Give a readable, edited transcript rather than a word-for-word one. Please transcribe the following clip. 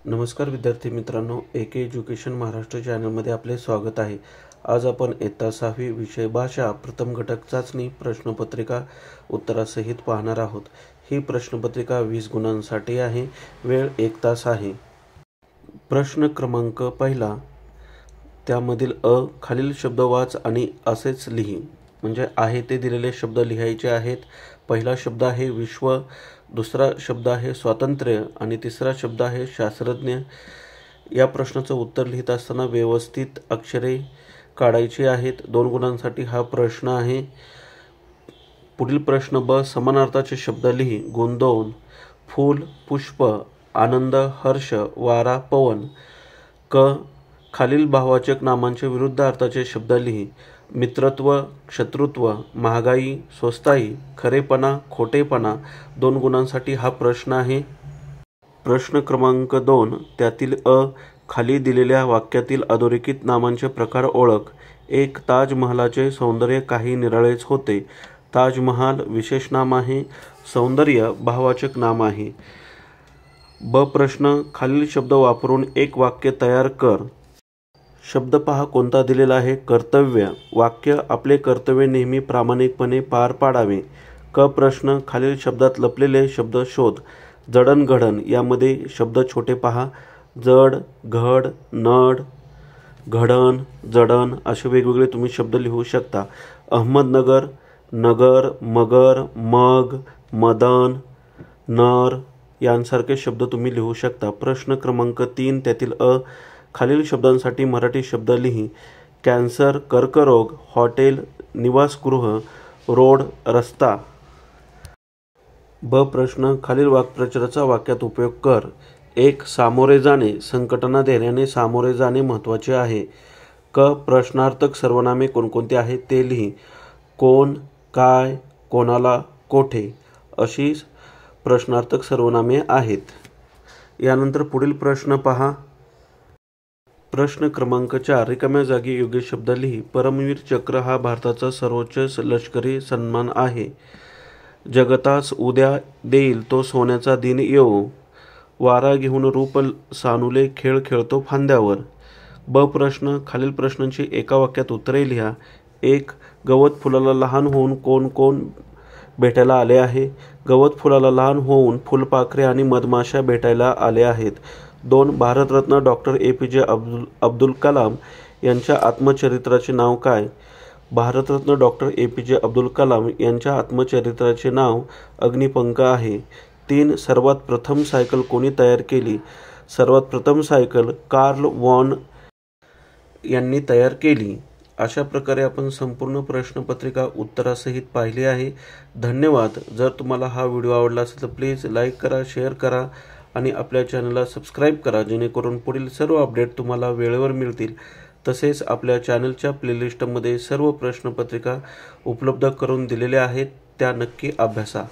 नमस्कार विद्यार्थी मित्रांनो, AK एज्युकेशन महाराष्ट्र चॅनलमध्ये आपले स्वागत आहे। आज आपण इयत्ता 6वी विषय भाषा प्रथम घटक चाचणी प्रश्नपत्रिका उत्तरासहित पाहणार आहोत। ही प्रश्नपत्रिका 20 गुणांसाठी आहे। वेळ 1 तास आहे। प्रश्न क्रमांक पहिला, त्यामधील खालील शब्द वाच आणि असेच लिही। म्हणजे आहे ते दिलेले शब्द लिहायचे आहेत। पहिला शब्द आहे विश्व, दुसरा शब्द आहे स्वातंत्र्य आणि तिसरा शब्द आहे शास्त्रज्ञ। या प्रश्नाचं उत्तर लिहित असताना व्यवस्थित अक्षरे काढायची आहेत। 2 गुणांसाठी हा प्रश्न आहे। पुढील प्रश्न ब, समानार्थाचे शब्द लिही। गुण 2, फूल, पुष्प, आनंद, हर्ष, वारा, पवन। क, खालील भाववाचक नामांचे विरुद्ध अर्थाचे शब्द लिही। मित्रत्व, शत्रुत्व, महागाई, स्वस्ताई, खरेपणा, खोटेपणा। 2 गुणांसाठी हा प्रश्न आहे। प्रश्न क्रमांक 2, त्यातील खाली दिलेल्या वाक्यातील अधोरेखित नामांचे प्रकार ओळख। 1. ताजमहालाचे सौंदर्य काही निराळेच होते। ताजमहाल विशेष नाम आहे, सौंदर्य भाववाचक नाम आहे। ब प्रश्न, खालील शब्द वापरून एक वाक्य तयार कर। शब्द पहा कोणता दिलेला आहे, कर्तव्य। वाक्य, आपले कर्तव्य नेहमी प्रामाणिकपणे पार पाडावे। क प्रश्न, खालील शब्दात लपलेले शब्द शोध। जडणघडण, यामध्ये शब्द छोटे पहा। जड, घड, नड, घडण, जडण असे वेगवेगळे तुम्ही शब्द लिहू शकता। अहमदनगर, नगर, मगर, मग, मदन, नर यांसारखे शब्द तुम्ही लिहू शकता। प्रश्न क्रमांक 3, त्यातील खालील शब्दांसाठी मराठी शब्द लिही। कॅन्सर, कर्करोग, हॉटेल, निवासगृह, रोड, रस्ता। ब प्रश्न, खालील वाक्प्रचाराचा वाक्यात उपयोग कर। 1. सामोरे जाणे, संकटांना धैर्याने सामोरे जाणे महत्त्वाचे आहे। क, प्रश्नार्थक सर्वनामे कोणकोणती आहेत ते लिही। कोण, काय, कोणाला, कोठे अशी प्रश्नार्थक सर्वनामे आहेत। यानंतर पुढील प्रश्न पहा। प्रश्न क्रमांक 4, रिकाम्या जागी योग्य शब्द लिही। परमवीर चक्र हा भारताचा सर्वोच्च लष्करी सन्मान आहे। जगतास उद्या देईल तो सोन्याचा दिन येवो। वारा घेऊन रूप सानुले खेळ खेळतो फांद्यावर। ब प्रश्न, खालील प्रश्नांची एका वाक्यात उत्तरे लिहा। 1. गवत फुलाला लहान होऊन कोण कोण भेटायला आले आहे। गवत फुलाला लहान होऊन फुलपाखरे आणि मधमाशा भेटायला आले आहेत। 2. भारतरत्न डॉक्टर APJ अब्दुल कलाम यांच्या आत्मचरित्राचे नाव काय। भारतरत्न डॉक्टर APJ अब्दुल कलाम यांच्या आत्मचरित्राचे नाव अग्निपंख आहे। 3. सर्वात प्रथम सायकल कोणी तयार केली। सर्वात प्रथम सायकल कार्ल वॉन यांनी तयार केली। अशा प्रकारे आपण संपूर्ण प्रश्नपत्रिका उत्तरासहित पाहिली आहे। धन्यवाद। जर तुम्हाला हा व्हिडिओ आवडला असेल तर प्लीज लाईक करा, शेअर करा आणि आपल्या चॅनलला सबस्क्राईब करा, जेणेकरून पुढील सर्व अपडेट तुम्हाला वेळेवर मिळतील। तसेच आपल्या चॅनलच्या प्लेलिस्टमध्ये सर्व प्रश्नपत्रिका उपलब्ध करून दिलेल्या आहेत, त्या नक्की अभ्यासा।